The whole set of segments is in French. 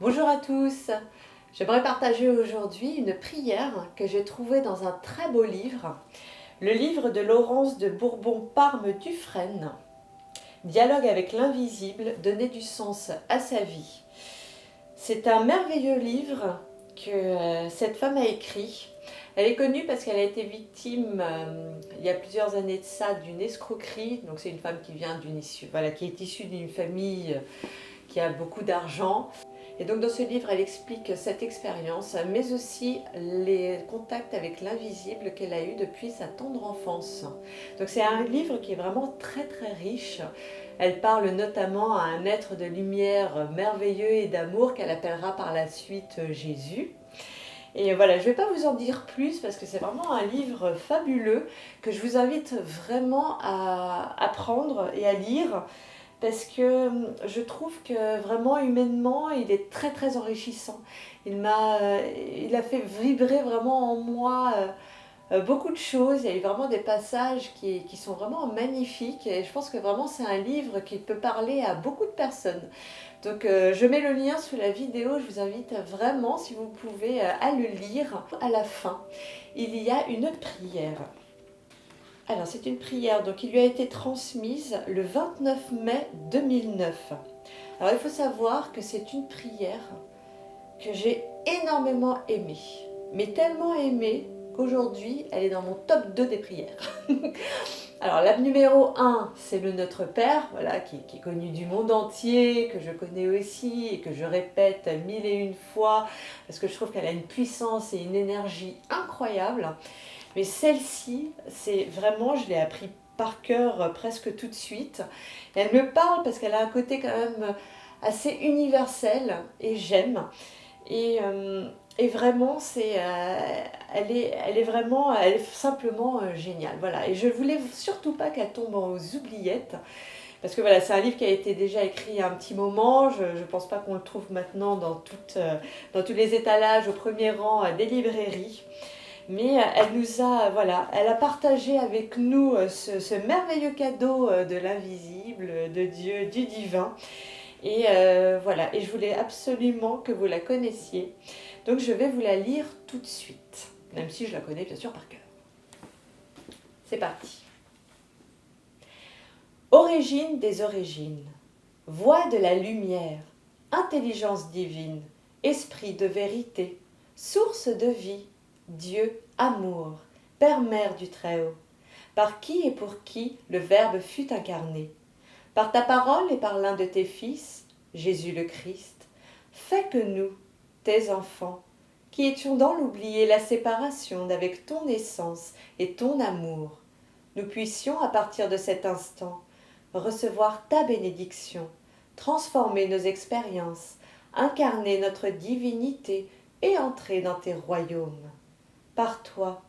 Bonjour à tous, j'aimerais partager aujourd'hui une prière que j'ai trouvée dans un très beau livre, le livre de Laurence de Bourbon-Parme-Dufresne, Dialogue avec l'invisible, donner du sens à sa vie. C'est un merveilleux livre que cette femme a écrit. Elle est connue parce qu'elle a été victime il y a plusieurs années de ça d'une escroquerie. Donc c'est une femme qui vient qui est issue d'une famille qui a beaucoup d'argent. Et donc dans ce livre, elle explique cette expérience, mais aussi les contacts avec l'invisible qu'elle a eu depuis sa tendre enfance. Donc c'est un livre qui est vraiment très très riche. Elle parle notamment à un être de lumière merveilleux et d'amour qu'elle appellera par la suite Jésus. Et voilà, je ne vais pas vous en dire plus parce que c'est vraiment un livre fabuleux que je vous invite vraiment à prendre et à lire parce que je trouve que vraiment humainement, il est très très enrichissant. Il a fait vibrer vraiment en moi beaucoup de choses. Il y a eu vraiment des passages qui sont vraiment magnifiques et je pense que vraiment c'est un livre qui peut parler à beaucoup de personnes. Donc je mets le lien sous la vidéo, je vous invite vraiment, si vous pouvez, à le lire. À la fin, il y a une prière. Alors, c'est une prière donc, qui lui a été transmise le 29 mai 2009. Alors, il faut savoir que c'est une prière que j'ai énormément aimée. Mais tellement aimée qu'aujourd'hui, elle est dans mon top 2 des prières. Alors, la numéro 1, c'est le Notre Père, voilà, qui est connu du monde entier, que je connais aussi et que je répète mille et une fois, parce que je trouve qu'elle a une puissance et une énergie incroyables. Mais celle-ci, c'est vraiment, je l'ai appris par cœur presque tout de suite. Et elle me parle parce qu'elle a un côté quand même assez universel et j'aime. Et vraiment, elle est simplement géniale. Voilà. Et je ne voulais surtout pas qu'elle tombe aux oubliettes. Parce que voilà, c'est un livre qui a été déjà écrit il y a un petit moment. Je ne pense pas qu'on le trouve maintenant dans tous les étalages au premier rang des librairies. Mais elle a partagé avec nous ce merveilleux cadeau de l'invisible, de Dieu, du divin. Et voilà, et je voulais absolument que vous la connaissiez. Donc je vais vous la lire tout de suite, même si je la connais bien sûr par cœur. C'est parti. Origine des origines, voix de la lumière, intelligence divine, esprit de vérité, source de vie, Dieu, amour, Père Mère du Très-Haut, par qui et pour qui le Verbe fut incarné, par ta parole et par l'un de tes fils, Jésus le Christ, fais que nous, tes enfants, qui étions dans l'oubli et la séparation d'avec ton essence et ton amour, nous puissions à partir de cet instant recevoir ta bénédiction, transformer nos expériences, incarner notre divinité et entrer dans tes royaumes. Par toi,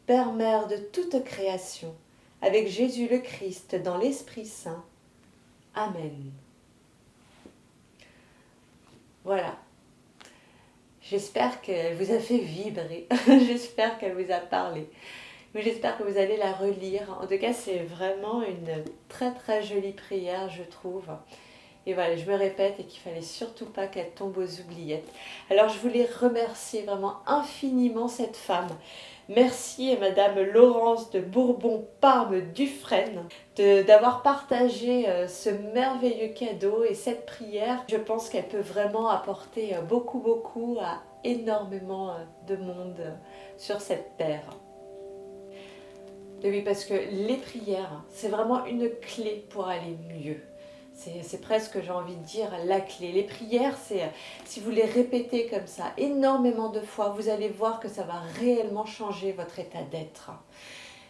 Père Mère de toute création, avec Jésus le Christ dans l'Esprit Saint. Amen. Voilà. J'espère qu'elle vous a fait vibrer. J'espère qu'elle vous a parlé. Mais j'espère que vous allez la relire. En tout cas, c'est vraiment une très très jolie prière, je trouve. Et voilà, je me répète et qu'il fallait surtout pas qu'elle tombe aux oubliettes. Alors je voulais remercier vraiment infiniment cette femme. Merci à Madame Laurence de Bourbon-Parme-Dufresne d'avoir partagé ce merveilleux cadeau et cette prière. Je pense qu'elle peut vraiment apporter beaucoup à énormément de monde sur cette terre. Oui, parce que les prières, c'est vraiment une clé pour aller mieux. C'est presque, j'ai envie de dire, la clé. Les prières, si vous les répétez comme ça énormément de fois, vous allez voir que ça va réellement changer votre état d'être.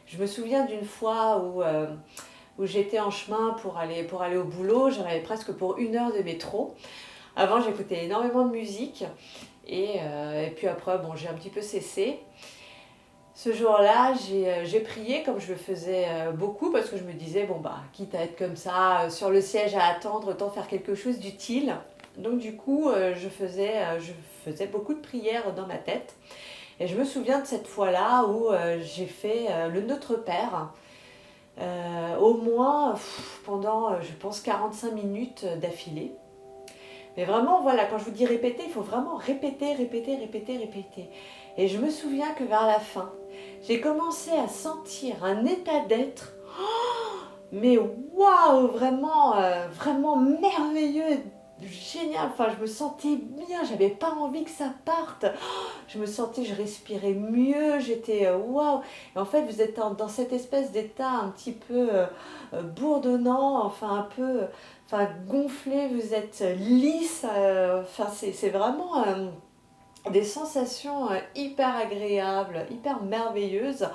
Je me souviens d'une fois où j'étais en chemin pour aller au boulot, j'avais presque pour 1 heure de métro. Avant, j'écoutais énormément de musique et puis après, bon, j'ai un petit peu cessé. Ce jour-là, j'ai prié comme je le faisais beaucoup parce que je me disais, bon bah, quitte à être comme ça, sur le siège à attendre, autant faire quelque chose d'utile. Donc du coup, je faisais beaucoup de prières dans ma tête. Et je me souviens de cette fois-là où j'ai fait le Notre Père, au moins pendant, je pense, 45 minutes d'affilée. Mais vraiment, voilà, quand je vous dis répéter, il faut vraiment répéter, répéter, répéter, répéter. Et je me souviens que vers la fin, j'ai commencé à sentir un état d'être, mais waouh, vraiment, vraiment merveilleux, génial. Enfin, je me sentais bien, j'avais pas envie que ça parte. Je me sentais, je respirais mieux, j'étais waouh. Et en fait, vous êtes dans cette espèce d'état un petit peu bourdonnant, enfin un peu, enfin gonflé, vous êtes lisse. Enfin, c'est vraiment des sensations hyper agréables, hyper merveilleuses.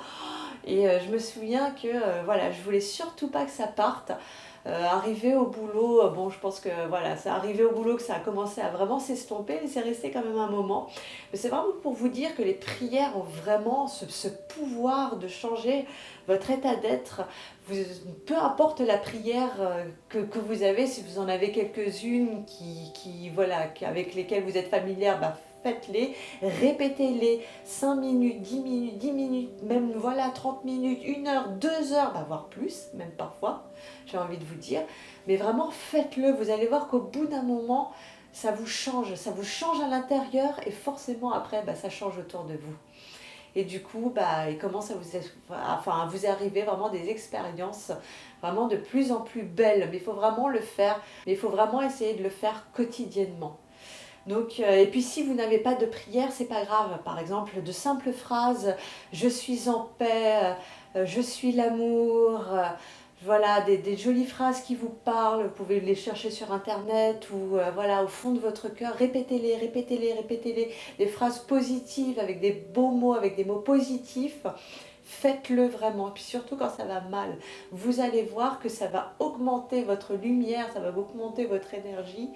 Et je me souviens que voilà, je voulais surtout pas que ça parte. Arrivé au boulot, bon, je pense que voilà, c'est arrivé au boulot que ça a commencé à vraiment s'estomper, mais c'est resté quand même un moment. Mais c'est vraiment pour vous dire que les prières ont vraiment ce pouvoir de changer votre état d'être. Peu importe la prière que vous avez, si vous en avez quelques-unes voilà, avec lesquelles vous êtes familière, bah, faites-les, répétez-les 5 minutes, 10 minutes, 10 minutes, même voilà 30 minutes, 1 heure, 2 heures, bah, voire plus, même parfois, j'ai envie de vous dire. Mais vraiment faites-le, vous allez voir qu'au bout d'un moment, ça vous change à l'intérieur et forcément après, bah, ça change autour de vous. Et du coup, bah, il commence à vous arriver vraiment des expériences vraiment de plus en plus belles. Mais il faut vraiment le faire, mais il faut vraiment essayer de le faire quotidiennement. Donc, et puis si vous n'avez pas de prière, c'est pas grave. Par exemple, de simples phrases, je suis en paix, je suis l'amour, voilà, des jolies phrases qui vous parlent. Vous pouvez les chercher sur internet ou voilà, au fond de votre cœur. Répétez-les, répétez-les, répétez-les. Des phrases positives avec des beaux mots, avec des mots positifs. Faites-le vraiment, puis surtout quand ça va mal, vous allez voir que ça va augmenter votre lumière, ça va augmenter votre énergie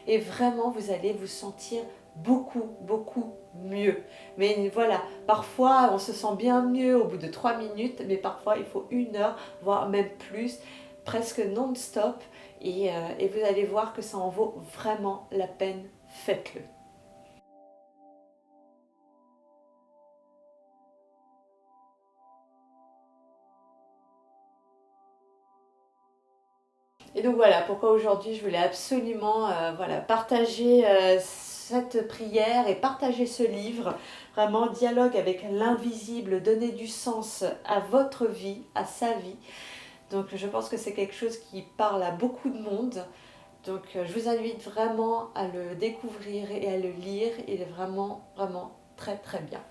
et vraiment vous allez vous sentir beaucoup, beaucoup mieux. Mais voilà, parfois on se sent bien mieux au bout de 3 minutes, mais parfois il faut 1 heure, voire même plus, presque non-stop et vous allez voir que ça en vaut vraiment la peine, faites-le. Et donc voilà pourquoi aujourd'hui je voulais absolument voilà, partager cette prière et partager ce livre. Vraiment dialogue avec l'invisible, donner du sens à votre vie, à sa vie. Donc je pense que c'est quelque chose qui parle à beaucoup de monde. Donc je vous invite vraiment à le découvrir et à le lire. Il est vraiment, vraiment très très bien.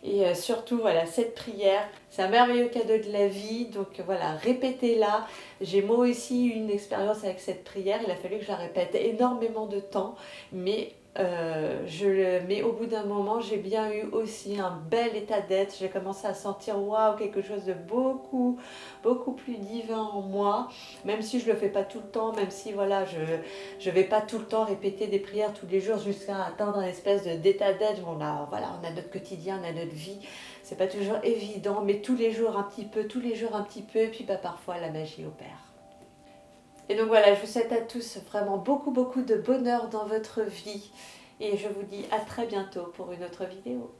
Et surtout, voilà, cette prière, c'est un merveilleux cadeau de la vie. Donc voilà, répétez-la. J'ai moi aussi eu une expérience avec cette prière. Il a fallu que je la répète énormément de temps. Mais au bout d'un moment, j'ai bien eu aussi un bel état d'être. J'ai commencé à sentir, waouh, quelque chose de beaucoup, beaucoup plus divin en moi. Même si je ne le fais pas tout le temps, même si voilà, je vais pas tout le temps répéter des prières tous les jours jusqu'à atteindre un espèce d'état d'être. Voilà, on a notre quotidien, on a notre vie. C'est pas toujours évident, mais tous les jours un petit peu, tous les jours un petit peu, et puis bah, parfois la magie opère. Et donc voilà, je vous souhaite à tous vraiment beaucoup, beaucoup de bonheur dans votre vie. Et je vous dis à très bientôt pour une autre vidéo.